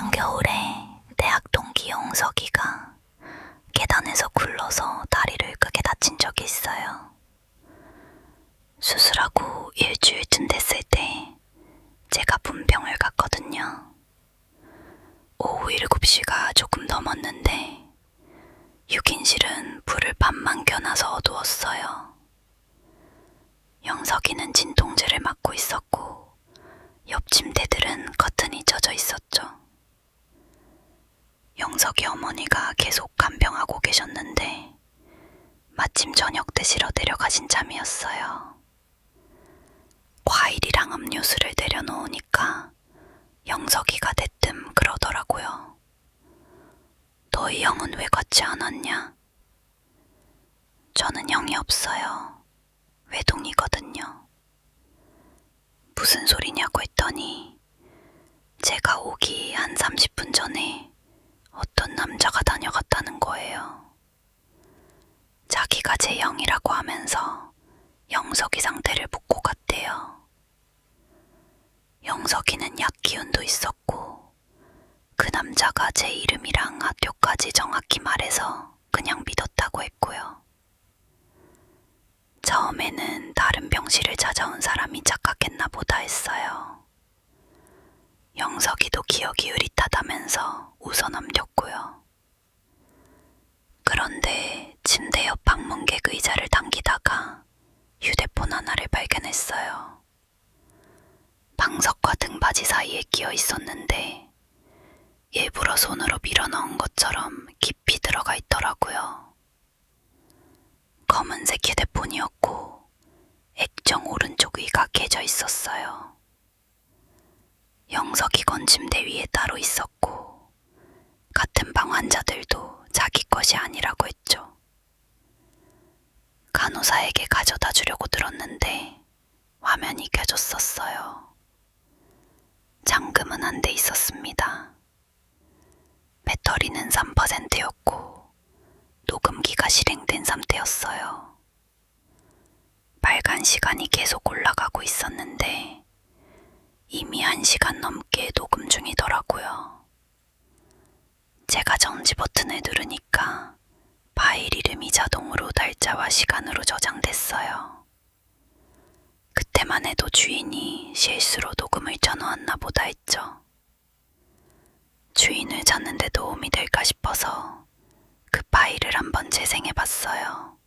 한겨울에 대학 동기 영석이가 계단에서 굴러서 다리를 크게 다친 적이 있어요. 수술하고 일주일쯤 됐을 때 제가 분병을 갔거든요. 오후 7시가 조금 넘었는데 6인실은 불을 반만 켜놔서 어두웠어요. 영석이는 진통제를 맞고 있었고 옆 침대들은 커튼이 젖어 있었죠. 영석이 어머니가 계속 간병하고 계셨는데 마침 저녁 드시러 내려가신 참이었어요. 과일이랑 음료수를 내려놓으니까 영석이가 대뜸 그러더라고요. 너희 형은 왜 같이 안 왔냐? 저는 형이 없어요. 외동이거든요. 무슨 소리냐고 했더니 제가 오기 한 30분 전에 어떤 남자가 다녀갔다는 거예요. 자기가 제 형이라고 하면서 영석이 상태를 묻고 갔대요. 영석이는 약 기운도 있었고 그 남자가 제 이름이랑 학교까지 정확히 말해서 그냥 믿었다고 했고요. 처음에는 다른 병실을 찾아온 사람이 착각했나 보다 했어요. 영석이도 기억이 흐릿하다면서 웃어 넘겼고요. 그런데 침대 옆 방문객 의자를 당기다가 휴대폰 하나를 발견했어요. 방석과 등받이 사이에 끼어 있었는데 일부러 손으로 밀어 넣은 것처럼 깊이 들어가 있더라고요. 검은색 휴대폰이었고 액정 오른쪽 위가 깨져 있었어요. 영석이 건 침대 위에 따로 있었고 같은 방 환자들도 자기 것이 아니라고 했죠. 간호사에게 가져다 주려고 들었는데 화면이 켜졌었어요. 잠금은 안 돼 있었습니다. 배터리는 3%였고 녹음기가 실행된 상태였어요. 빨간 시간이 계속 올라가고 있었는데 이미 1시간 넘게 녹음 중이더라고요. 제가 정지 버튼을 누르니까 파일 이름이 자동으로 달자와 시간으로 저장됐어요. 그때만 해도 주인이 실수로 녹음을 켜놓았나 보다 했죠. 주인을 찾는 데 도움이 될까 싶어서 그 파일을 한번 재생해봤어요.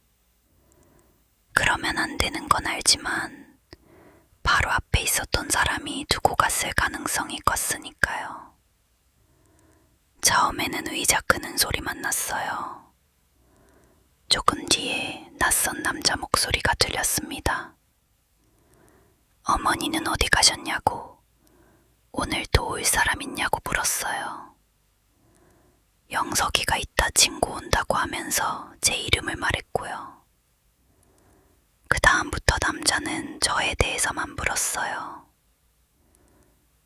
그러면 안 되는 건 알지만 바로 앞에 있었던 사람이 두고 갔을 가능성이 컸으니까요. 처음에는 의자 끄는 소리만 났어요. 조금 뒤에 낯선 남자 목소리가 들렸습니다. 어머니는 어디 가셨냐고, 오늘 또 올 사람 있냐고 물었어요. 영석이가 이따 친구 온다고 하면서 제 이름을 말했고요. 그 다음부터 남자는 저에 대해서만 물었어요.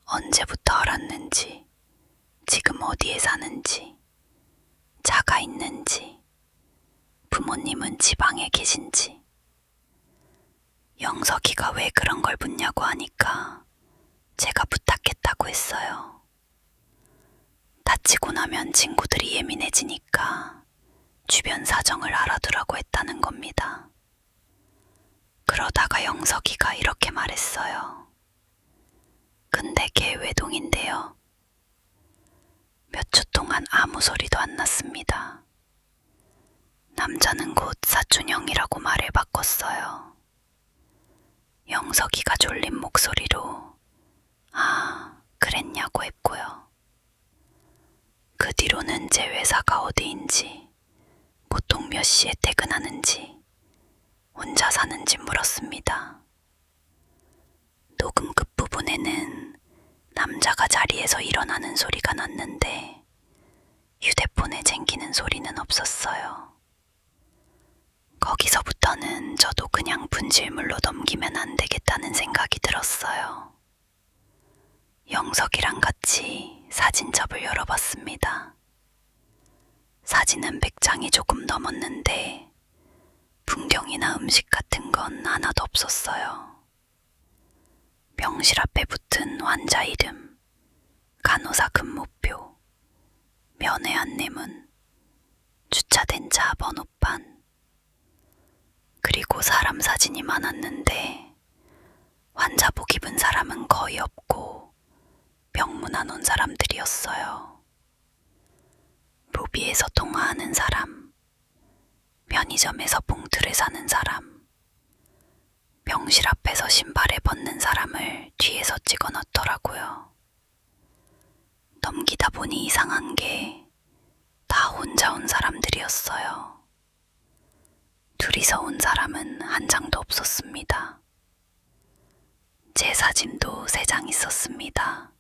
언제부터 알았는지, 지금 어디에 사는지, 차가 있는지, 부모님은 지방에 계신지. 영석이가 왜 그런 걸 묻냐고 하니까 제가 부탁했다고 했어요. 다치고 나면 친구들이 예민해지니까 주변 사정을 알아두라고 했다는 겁니다. 그러다가 영석이가 이렇게 말했어요. 근데 걔 외동인데요. 몇 초 동안 아무 소리도 안 났습니다. 남자는 곧 사촌형이라고 말을 바꿨어요. 영석이가 졸린 목소리로 아, 그랬냐고 했고요. 그 뒤로는 제 회사가 어디인지, 보통 몇 시에 퇴근하는지, 혼자 사는지 물었습니다. 녹음 끝부분에는 남자가 자리에서 일어나는 소리가 났는데 휴대폰에 쟁기는 소리는 없었어요. 거기서부터는 저도 그냥 분실물로 넘기면 안 되겠다는 생각이 들었어요. 영석이랑 같이 사진첩을 열어봤습니다. 사진은 100장이 조금 넘었는데 풍경이나 음식 같은 건 하나도 없었어요. 병실 앞에 붙은 환자 이름, 간호사 근무표, 면회 안내문, 주차된 차 번호판, 그리고 사람 사진이 많았는데 환자복 입은 사람은 거의 없고 병문 안 온 사람들이었어요. 로비에서 통화하는 사람, 편의점에서 봉투를 사는 사람, 병실 앞에서 신발에 벗는 사람을 뒤에서 찍어 놨더라고요. 넘기다 보니 이상한 게 다 혼자 온 사람들이었어요. 둘이서 온 사람은 한 장도 없었습니다. 제 사진도 3장 있었습니다.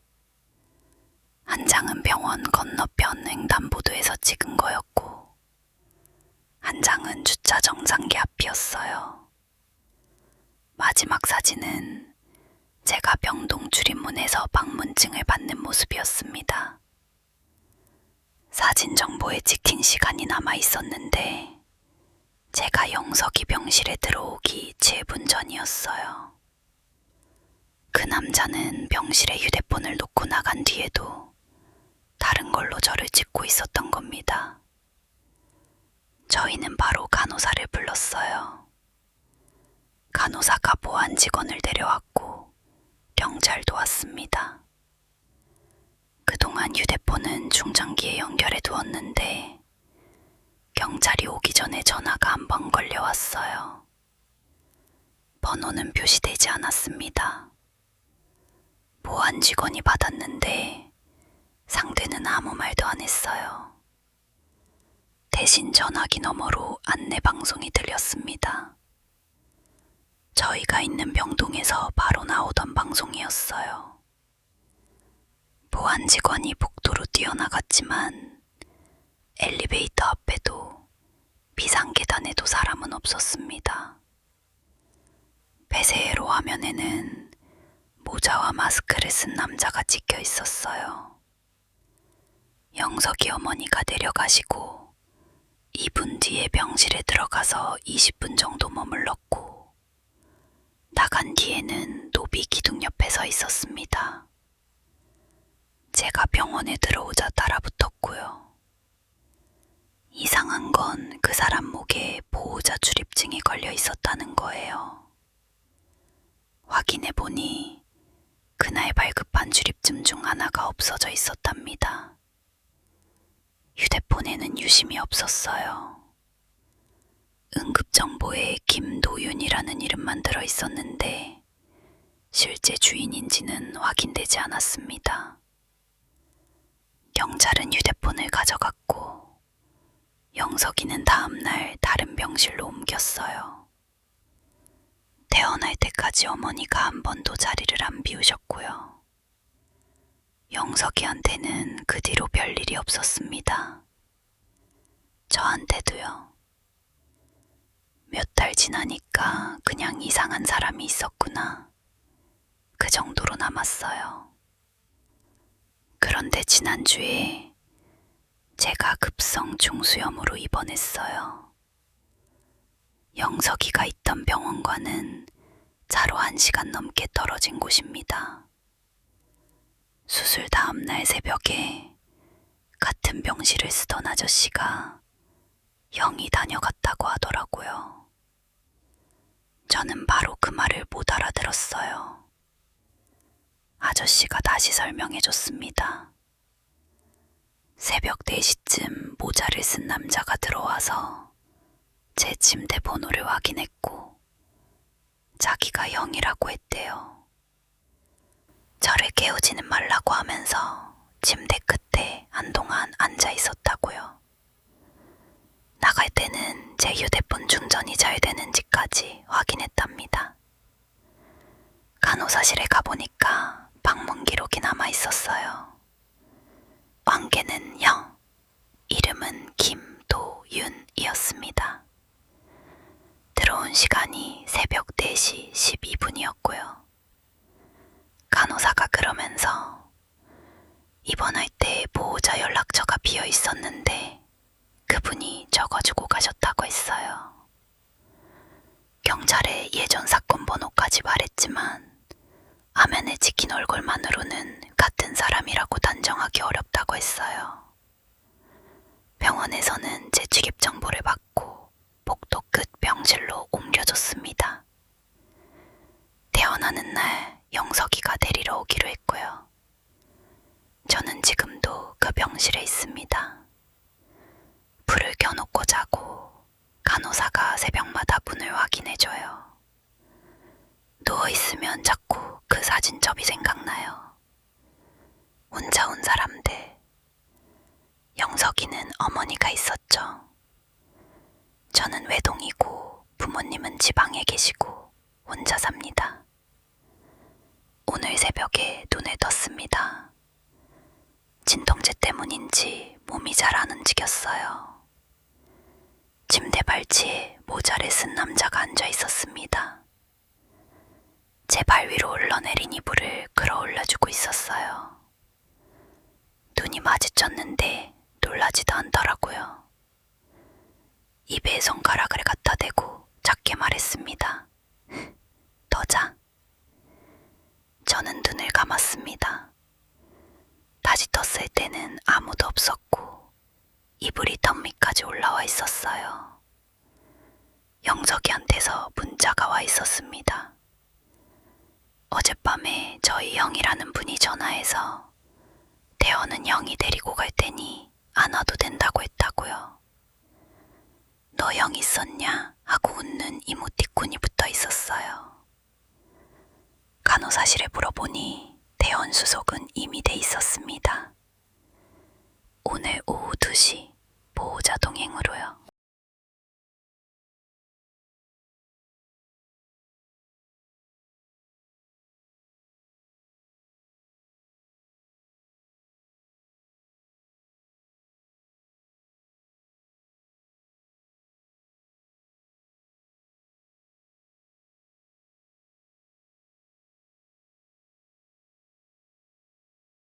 한 장은 병원 건너편 횡단보도에서 찍은 거였고, 한 장은 주차 정상기 앞이었어요. 마지막 사진은 제가 병동 출입문에서 방문증을 받는 모습이었습니다. 사진 정보에 찍힌 시간이 남아 있었는데 제가 영석이 병실에 들어오기 7분 전이었어요. 그 남자는 병실에 휴대폰을 놓고 나간 뒤에도 다른 걸로 저를 찍고 있었던 겁니다. 저희는 바로 간호사를 불렀어요. 간호사가 보안 직원을 데려왔고 경찰도 왔습니다. 그동안 휴대폰은 충전기에 연결해 두었는데 경찰이 오기 전에 전화가 한 번 걸려왔어요. 번호는 표시되지 않았습니다. 보안 직원이 받았는데 상대는 아무 말도 안 했어요. 대신 전화기 너머로 안내 방송이 들렸습니다. 저희가 있는 병동에서 바로 나오던 방송이었어요. 보안 직원이 복도로 뛰어나갔지만 엘리베이터 앞에도 비상계단에도 사람은 없었습니다. 폐쇄로 화면에는 모자와 마스크를 쓴 남자가 찍혀 있었어요. 영석이 어머니가 내려가시고 2분 뒤에 병실에 들어가서 20분 정도 머물렀고 나간 뒤에는 노비 기둥 옆에 서 있었습니다. 제가 병원에 들어오자 따라붙었고요. 이상한 건 그 사람 목에 보호자 출입증이 걸려 있었다는 거예요. 확인해보니 그날 발급한 출입증 중 하나가 없어져 있었답니다. 휴대폰에는 유심이 없었어요. 응급정보에 김도윤이라는 이름만 들어있었는데 실제 주인인지는 확인되지 않았습니다. 경찰은 휴대폰을 가져갔고 영석이는 다음날 다른 병실로 옮겼어요. 태어날 때까지 어머니가 한 번도 자리를 안 비우셨고요. 영석이한테는 그 뒤로 별일이 없었습니다. 저한테도요. 몇 달 지나니까 그냥 이상한 사람이 있었구나. 그 정도로 남았어요. 그런데 지난주에 제가 급성 중수염으로 입원했어요. 영석이가 있던 병원과는 차로 1시간 넘게 떨어진 곳입니다. 수술 다음 날 새벽에 같은 병실을 쓰던 아저씨가 형이 다녀갔다고 하더라고요. 저는 바로 그 말을 못 알아들었어요. 아저씨가 다시 설명해줬습니다. 새벽 4시쯤 모자를 쓴 남자가 들어와서 제 침대 번호를 확인했고 자기가 형이라고 했대요. 저를 깨우지는 말라고 하면서 침대 끝에 한동안 앉아 있었다고요. 나갈 때는 제 휴대폰 충전이 잘 되는지까지 확인했답니다. 간호사실에 가보니까 방문 기록이 남아 있었어요. 관계는 형, 이름은 김도윤이었습니다. 들어온 시간이 새벽 4시 12분이었고요. 간호사가 그러면서 입원할 때 보호자 연락처가 비어 있었는데 그분이 적어주고 가셨다고 했어요. 경찰에 예전 사건 번호까지 말했지만 화면에 찍힌 얼굴만으로는 같은 사람이라고 단정하기 어렵다고 했어요. 병원에서는 제 취급 정보를 받고 복도 끝 병실로 옮겨줬습니다. 태어나는 날 영석이가 데리러 오기로 했고요. 저는 지금도 그 병실에 있습니다. 불을 켜놓고 자고 간호사가 새벽마다 문을 확인해줘요. 누워있으면 자꾸 그 사진첩이 생각나요. 혼자 온 사람들. 영석이는 어머니가 있었죠. 저는 외동이고 부모님은 지방에 계시고 혼자 삽니다. 오늘 새벽에 눈을 떴습니다. 진통제 때문인지 몸이 잘 안 움직였어요. 침대 발치에 모자를 쓴 남자가 앉아 있었습니다. 제 발 위로 흘러내린 이불을 끌어올려주고 있었어요. 눈이 마주쳤는데 놀라지도 않더라고요. 입에 손가락을 갖다 대고 작게 말했습니다. 더 자. 저는 눈을 감았습니다. 다시 떴을 때는 아무도 없었고 이불이 턱 밑까지 올라와 있었어요. 영석이한테서 문자가 와 있었습니다. 어젯밤에 저희 형이라는 분이 전화해서 대원은 형이 데리고 갈 테니 안 와도 된다고 했다고요. 너 형 있었냐? 하고 웃는 이모티콘이 붙어 있었어요. 간호사실에 물어보니 대원 수속은 이미 돼 있었습니다. 오늘 오후 2시 보호자 동행으로요.